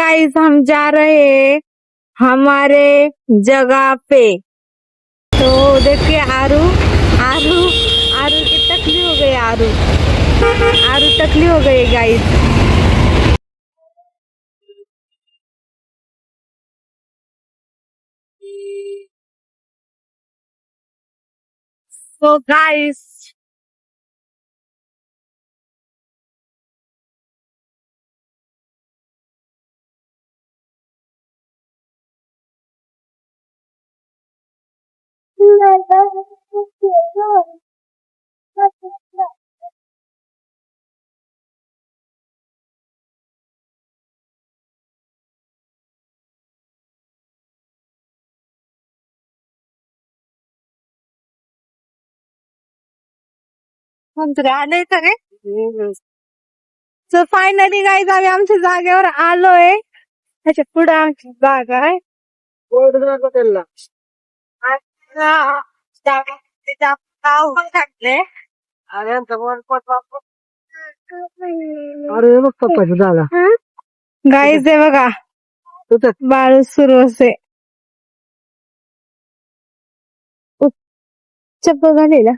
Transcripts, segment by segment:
Guys हम जा रहे हैं हमारे जगह पे। तो देखिए आरू आरू आरू की टकली हो गई। आरू आरू टकली हो गई गाइस। तो गाइस हम तर आलोय का रे? सो फायनली गाइस आम्ही आमच्या जागेवर आलोय। त्याच्या पुढे आमची जागा आहे। नाव टाकले अरे बघ पप्पाची जागा। गाईज आहे बघा बाळू सुरू असे चप्पल घालेला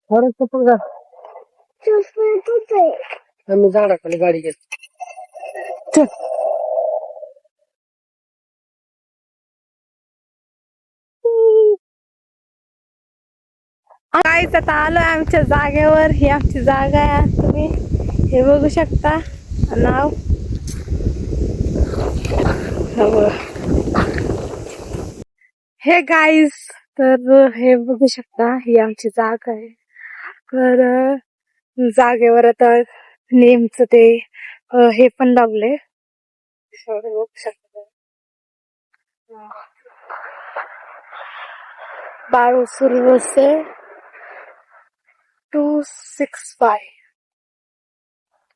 चप्पल आम्ही झाडाखाली गाडी घेतो। काहीच आता आलोय आमच्या जागेवर। ही आमची जागा आहे। तुम्ही हे बघू शकता नाव हे गाईज। तर हे बघू शकता ही आमची जागा आहे। तर जागेवर आता नेमचं ते हे पण लावले बघू शकता। बाळू सुरू असे 265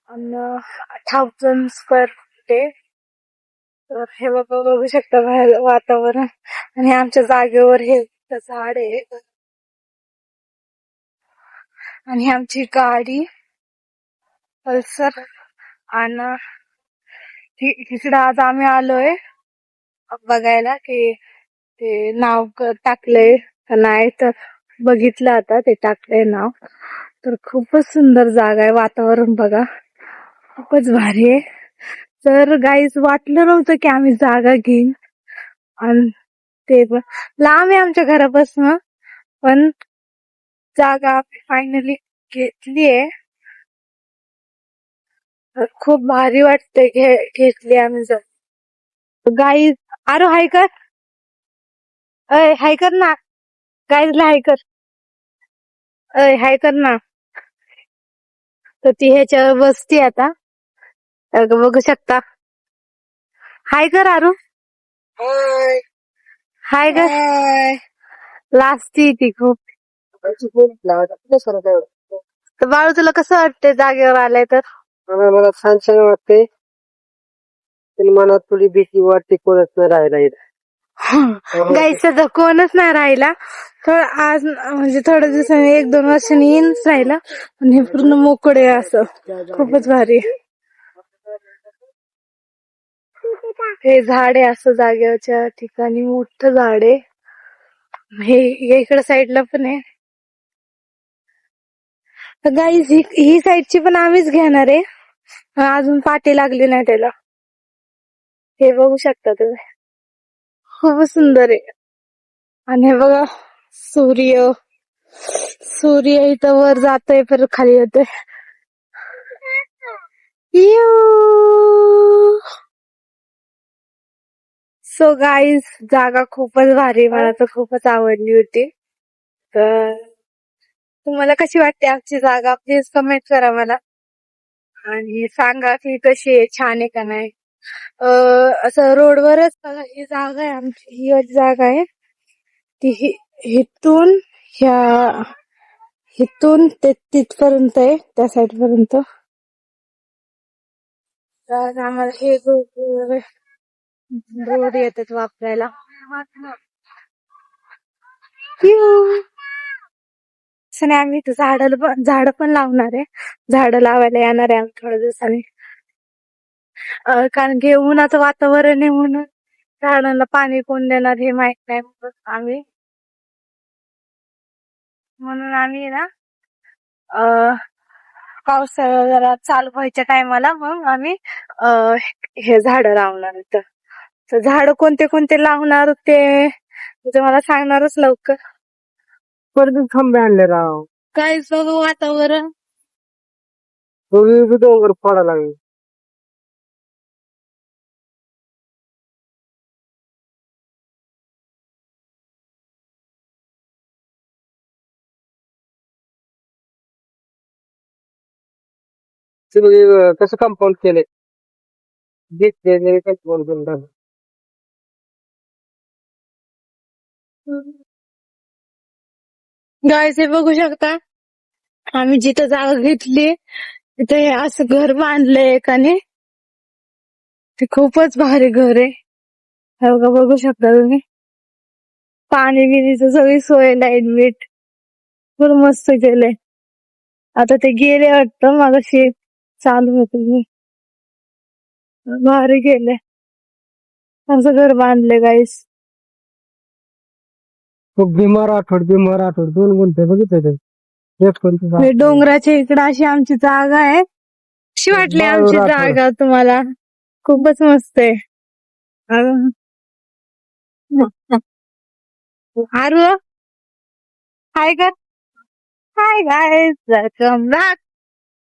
आणि 1000 स्क्वेअर फूट आहे। तर हे बघू शकता बाहेर वातावरण। आणि आमच्या जागेवर हे झाड आहे आणि आमची गाडी पल्सर। आणि इकडे आज आम्ही आलोय बघायला की ते नाव टाकलंय का नाही। तर बघितलं आता ते टाकलंय नाव। तर खूपच सुंदर जागा आहे। वातावरण बघा खूपच भारी आहे। तर गाईज वाटलं नव्हतं की आम्ही जागा घेईन आणि ते पण लांब आहे आमच्या घरापासून। पण जागा फायनली घेतली आहे। खूप भारी वाटते घेतली आम्ही जर। गाईज आरो हाय कर हाय कर ना गाईजला हाय कर हाय कर ना। तर ती ह्याच्यावर बसती आता बघू शकता। हाय कर आरू हाय कर लाजती ती खूप। तर बाळू तुला कसं वाटतंय जागेवर आलाय? तर मला छान छान वाटते। मनात थोडी भीती वाटते कोणच नाही राहिला गाईचं कोणच नाही राहिला। थोडं आज म्हणजे थोड्या दिवसांनी 1-2 वर्षांनी येईनच राहिला। पण हे पूर्ण मोकळे असं खूपच भारी। हे झाड आहे असं जागेवरच्या ठिकाणी मोठं झाड आहे। हे इकडे साईडला पण आहे। तर गाईज ही साईडची पण आम्हीच घेणार आहे। अजून पाठी लागली नाही त्याला। हे बघू शकता तुम्ही खूप सुंदर आहे। आणि हे बघा सूर्य इथं वर जातोय परत खाली येतोय। सो गाईज जागा खूपच भारी मला तर खूपच आवडली होती। तर तुम्हाला कशी वाटते आमची जागा प्लीज कमेंट करा मला आणि सांगा की कशी आहे छान आहे का नाही। असं रोडवरच ही जागा आहे आमची। ही जागा आहे ती इथून इथून ते तिथपर्यंत आहे त्या साईड पर्यंत। तर आम्हाला हे रोड येतात वापरायला। आम्ही झाड पण लावणार आहे। झाड लावायला येणार आहे आम्ही थोड्या दिवसांनी। कारण की उन्हाचं वातावरण आहे म्हणून झाडांना पाणी कोण देणार हे माहित नाही म्हणून आम्ही ना अं पावसाळा जरा चालू व्हायच्या टायमाला मग आम्ही हे झाड लावणार इथं. तर झाड कोणते कोणते लावणार ते मला सांगणारच लवकर. परत थांबे आणले राव. काय बघू वातावरण. डोंगर फोडा लागले. कसं कंपाऊंड केले कंपाऊंड केलं. गाईस हे बघू शकता आम्ही जिथं जागा घेतली तिथे हे असं घर बांधलंय एकाने. ते खूपच भारी घर आहे. हे बघा बघू शकता तुम्ही. पाणी बिणीचं सगळी सोय लाईट बीट खूप मस्त केलंय. आता ते गेले वाटतं मगाशी चालू होते. भारी केलंय असं घर बांधले गाईस. भीमा राठोड दोन गुंठे बघितले एक कोणती हे डोंगराच्या इकडे अशी आमची जागा आहे. कशी वाटली आमची जागा तुम्हाला? खूपच मस्त आहे. आरू हाय कर. Hi guys welcome back.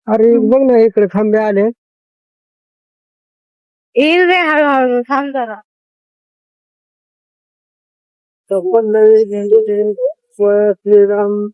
अरे बघ ना इकडे थांबे आले. येईल रे हळूहळू थांब जरा. श्रीराम.